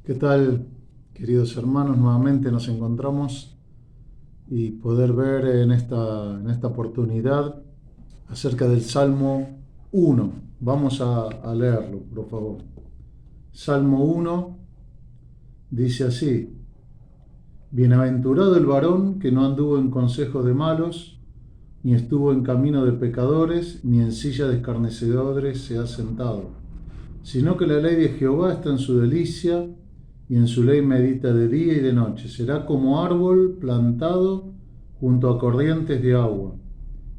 ¿Qué tal, queridos hermanos? Nuevamente nos encontramos y poder ver en esta oportunidad acerca del Salmo 1. Vamos a leerlo, por favor. Salmo 1 dice así: Bienaventurado el varón que no anduvo en consejos de malos, ni estuvo en camino de pecadores, ni en silla de escarnecedores se ha sentado, sino que la ley de Jehová está en su delicia, y en su ley medita de día y de noche. Será como árbol plantado junto a corrientes de agua,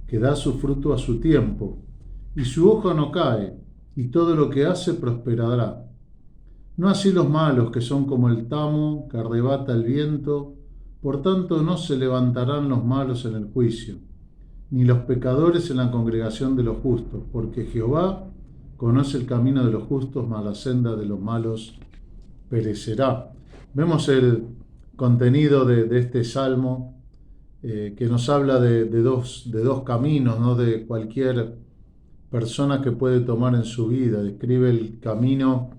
que da su fruto a su tiempo, y su hoja no cae, y todo lo que hace prosperará. No así los malos, que son como el tamo que arrebata el viento. Por tanto no se levantarán los malos en el juicio, ni los pecadores en la congregación de los justos, porque Jehová conoce el camino de los justos, mas la senda de los malos perecerá. Vemos el contenido de este salmo, que nos habla de dos caminos, ¿no? De cualquier persona que puede tomar en su vida. Describe el camino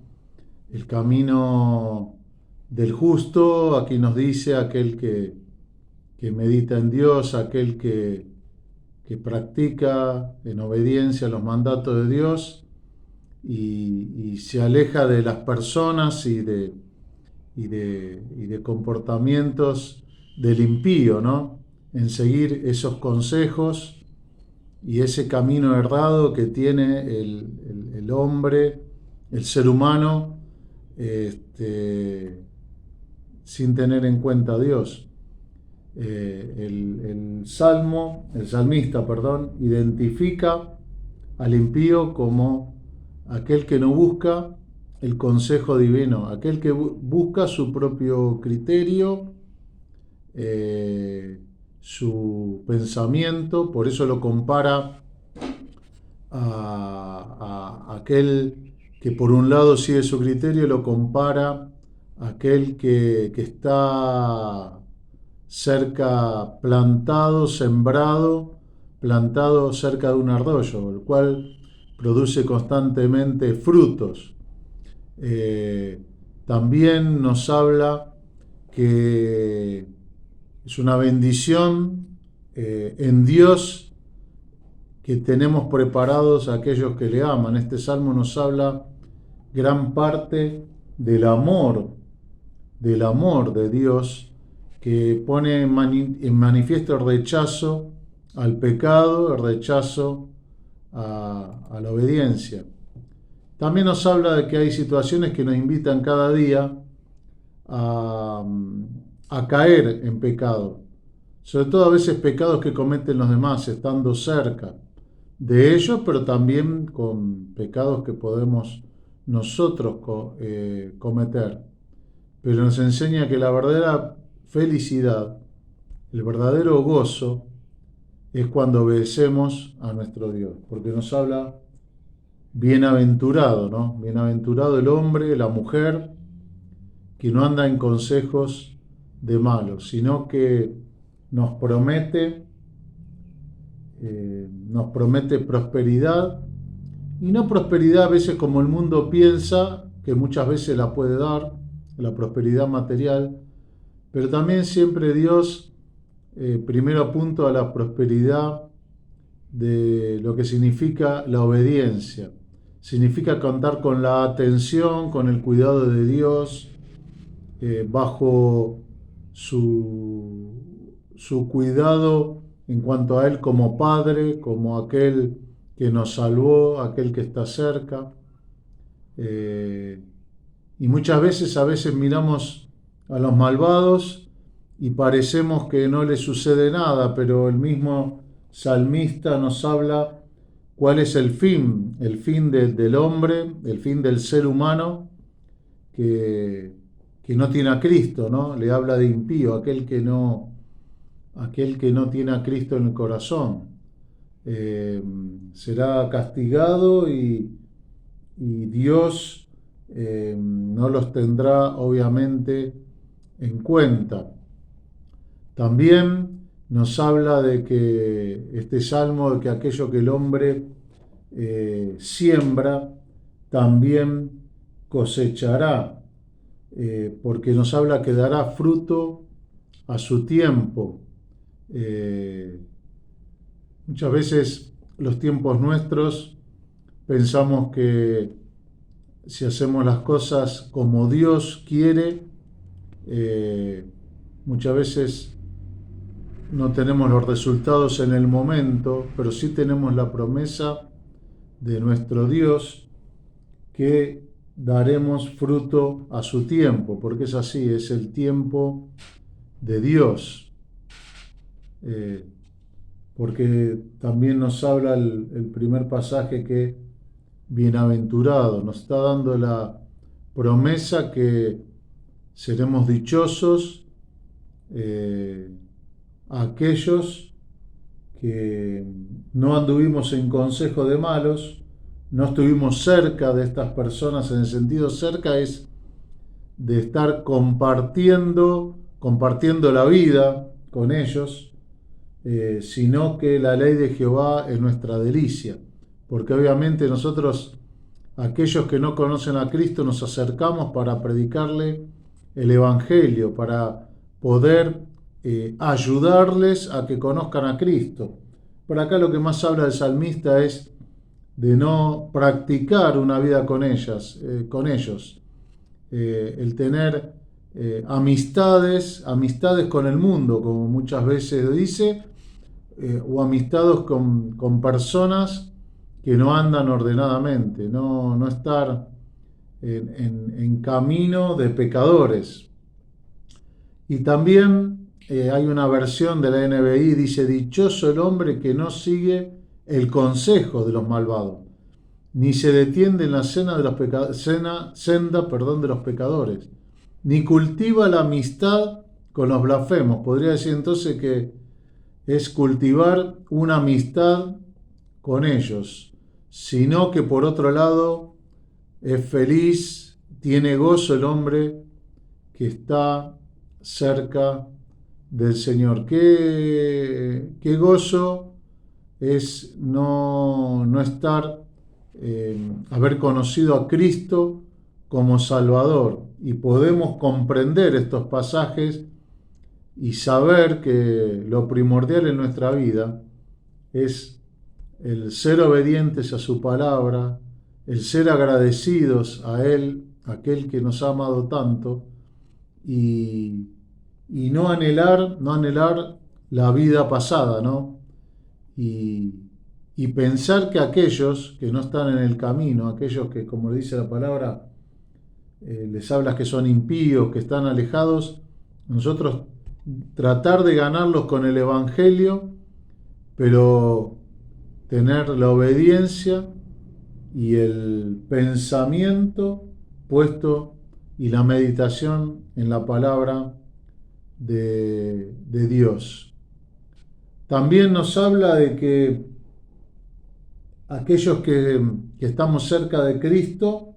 del justo. Aquí nos dice aquel que medita en Dios, aquel que practica en obediencia los mandatos de Dios y se aleja de las personas y de comportamientos del impío, ¿no? En seguir esos consejos y ese camino errado que tiene el hombre, el ser humano, sin tener en cuenta a Dios. El salmista, identifica al impío como aquel que no busca el consejo divino, aquel que busca su propio criterio, su pensamiento. Por eso lo compara a aquel que por un lado sigue su criterio, lo compara a aquel que está cerca, plantado cerca de un arroyo, el cual produce constantemente frutos. También nos habla que es una bendición en Dios que tenemos preparados a aquellos que le aman. Este salmo nos habla gran parte del amor de Dios, que pone en manifiesto el rechazo al pecado, el rechazo a la obediencia. También nos habla de que hay situaciones que nos invitan cada día a caer en pecado, sobre todo a veces pecados que cometen los demás, estando cerca de ellos, pero también con pecados que podemos nosotros cometer. Pero nos enseña que la verdadera felicidad, el verdadero gozo, es cuando obedecemos a nuestro Dios, porque nos habla bienaventurado, ¿no? Bienaventurado el hombre, la mujer, que no anda en consejos de malos, sino que nos promete, prosperidad, y no prosperidad a veces como el mundo piensa, que muchas veces la puede dar, la prosperidad material, pero también siempre Dios primero apunta a la prosperidad de lo que significa la obediencia. Significa contar con la atención, con el cuidado de Dios, bajo su cuidado en cuanto a Él como Padre, como aquel que nos salvó, aquel que está cerca. Y muchas veces, miramos a los malvados y parecemos que no les sucede nada, pero el mismo salmista nos habla cuál es el fin del hombre, el fin del ser humano que no tiene a Cristo, ¿no? Le habla de impío, aquel que no tiene a Cristo en el corazón. Será castigado y Dios no los tendrá obviamente en cuenta. También nos habla de que este salmo, de que aquello que el hombre siembra, también cosechará. porque nos habla que dará fruto a su tiempo. Muchas veces los tiempos nuestros pensamos que si hacemos las cosas como Dios quiere, muchas veces no tenemos los resultados en el momento, pero sí tenemos la promesa de nuestro Dios que daremos fruto a su tiempo, porque es así, es el tiempo de Dios. Porque también nos habla el primer pasaje que bienaventurado, nos está dando la promesa que seremos dichosos aquellos que no anduvimos en consejo de malos, no estuvimos cerca de estas personas, en el sentido cerca es de estar compartiendo la vida con ellos, sino que la ley de Jehová es nuestra delicia, porque obviamente nosotros, aquellos que no conocen a Cristo, nos acercamos para predicarle el Evangelio, para poder ayudarles a que conozcan a Cristo. Por acá lo que más habla el salmista es de no practicar una vida con ellos, el tener amistades con el mundo, como muchas veces dice, o amistades con personas que no andan ordenadamente, no estar en camino de pecadores. Y también hay una versión de la NBI, dice, dichoso el hombre que no sigue el consejo de los malvados, ni se detiene en la senda de los pecadores, ni cultiva la amistad con los blasfemos. Podría decir entonces que es cultivar una amistad con ellos, sino que por otro lado es feliz, tiene gozo el hombre que está cerca del Señor. Qué gozo es no estar, haber conocido a Cristo como Salvador. Y podemos comprender estos pasajes y saber que lo primordial en nuestra vida es el ser obedientes a su palabra, el ser agradecidos a Él, aquel que nos ha amado tanto, y no anhelar la vida pasada, ¿no? Y pensar que aquellos que no están en el camino, aquellos que, como dice la palabra, les hablas que son impíos, que están alejados, nosotros tratar de ganarlos con el Evangelio, pero tener la obediencia y el pensamiento puesto y la meditación en la palabra de Dios. También nos habla de que aquellos que estamos cerca de Cristo,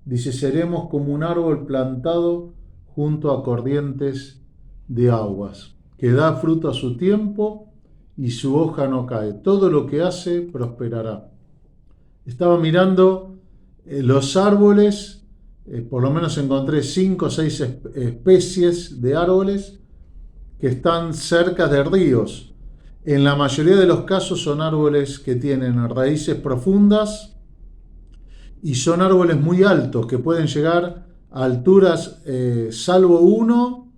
dice, seremos como un árbol plantado junto a corrientes de aguas, que da fruto a su tiempo y su hoja no cae. Todo lo que hace prosperará. Estaba mirando los árboles, por lo menos encontré 5 o 6 especies de árboles que están cerca de ríos. En la mayoría de los casos son árboles que tienen raíces profundas y son árboles muy altos que pueden llegar a alturas, salvo uno,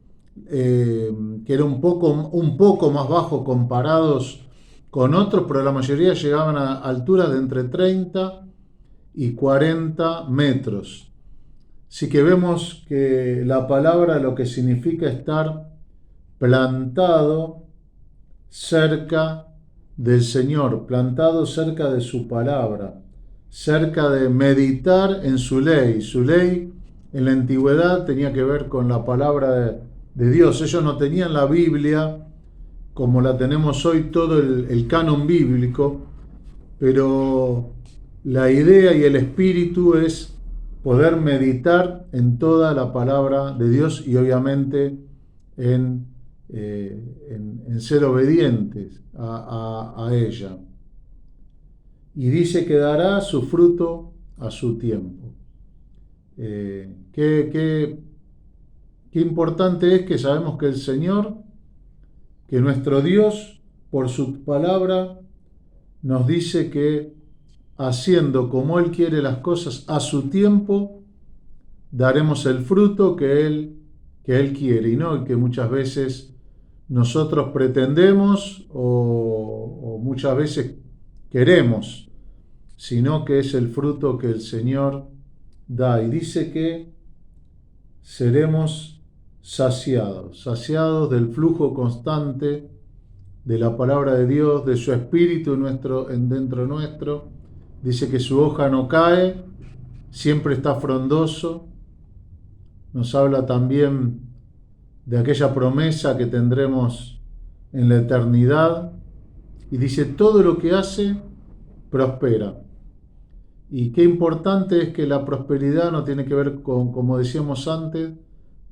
que era un poco más bajo comparados con otros, pero la mayoría llegaban a alturas de entre 30 y 40 metros. Así que vemos que la palabra lo que significa estar plantado cerca del Señor, plantado cerca de su palabra, cerca de meditar en su ley. Su ley en la antigüedad tenía que ver con la palabra de Dios. Ellos no tenían la Biblia como la tenemos hoy, todo el canon bíblico, pero la idea y el espíritu es poder meditar en toda la palabra de Dios y obviamente en ser obedientes a ella. Y dice que dará su fruto a su tiempo. Qué qué importante es que sabemos que el Señor, que nuestro Dios, por su palabra, nos dice que haciendo como Él quiere las cosas a su tiempo, daremos el fruto que Él quiere y no el que muchas veces nosotros pretendemos o muchas veces queremos, sino que es el fruto que el Señor da. Y dice que seremos saciados del flujo constante de la palabra de Dios, de su Espíritu dentro nuestro. Dice que su hoja no cae, siempre está frondoso. Nos habla también de aquella promesa que tendremos en la eternidad. Y dice, todo lo que hace, prospera. Y qué importante es que la prosperidad no tiene que ver con, como decíamos antes,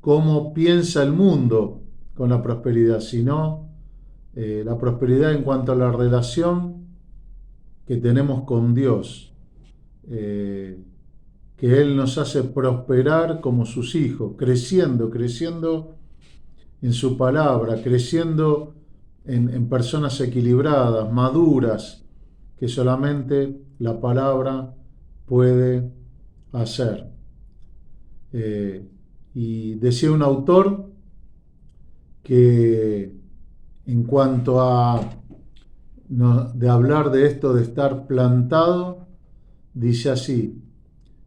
cómo piensa el mundo con la prosperidad, sino la prosperidad en cuanto a la relación que tenemos con Dios, que Él nos hace prosperar como sus hijos, creciendo en su palabra, creciendo en personas equilibradas, maduras, que solamente la palabra puede hacer. Y decía un autor que en cuanto a de hablar de esto de estar plantado, dice así,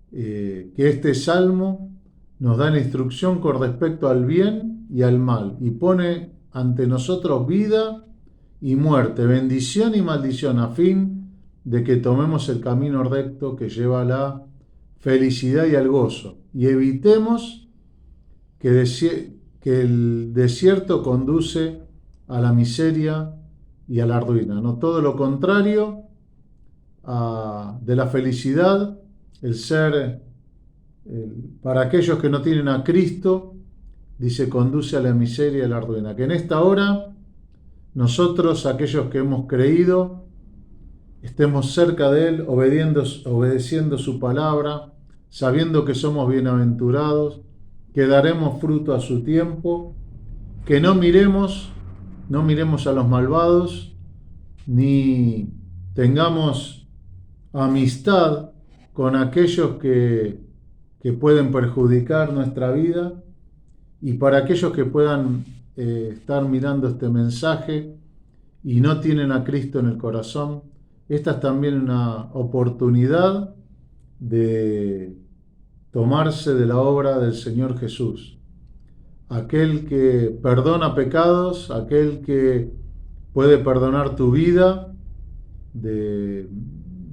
que este salmo nos da la instrucción con respecto al bien y al mal y pone ante nosotros vida y muerte, bendición y maldición, a fin de que tomemos el camino recto que lleva a la felicidad y al gozo, y evitemos que el desierto conduce a la miseria y a la ruina, no todo lo contrario de la felicidad, el ser, para aquellos que no tienen a Cristo, dice, conduce a la miseria y a la ruina. Que en esta hora, nosotros, aquellos que hemos creído, estemos cerca de Él, obedeciendo su palabra, sabiendo que somos bienaventurados, que daremos fruto a su tiempo, que no miremos a los malvados, ni tengamos amistad con aquellos que pueden perjudicar nuestra vida. Y para aquellos que puedan estar mirando este mensaje y no tienen a Cristo en el corazón, esta es también una oportunidad de tomarse de la obra del Señor Jesús. Aquel que perdona pecados, aquel que puede perdonar tu vida de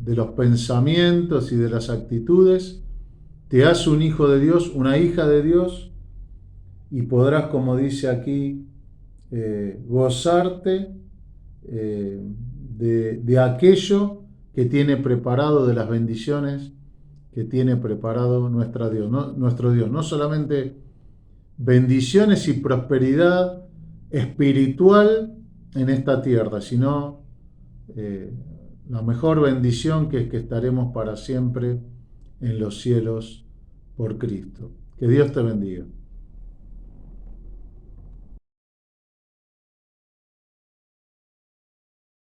los pensamientos y de las actitudes, te hace un hijo de Dios, una hija de Dios, y podrás, como dice aquí, gozarte de aquello que tiene preparado, de las bendiciones que tiene preparado nuestro Dios. No solamente bendiciones y prosperidad espiritual en esta tierra, sino la mejor bendición, que es que estaremos para siempre en los cielos por Cristo. Que Dios te bendiga.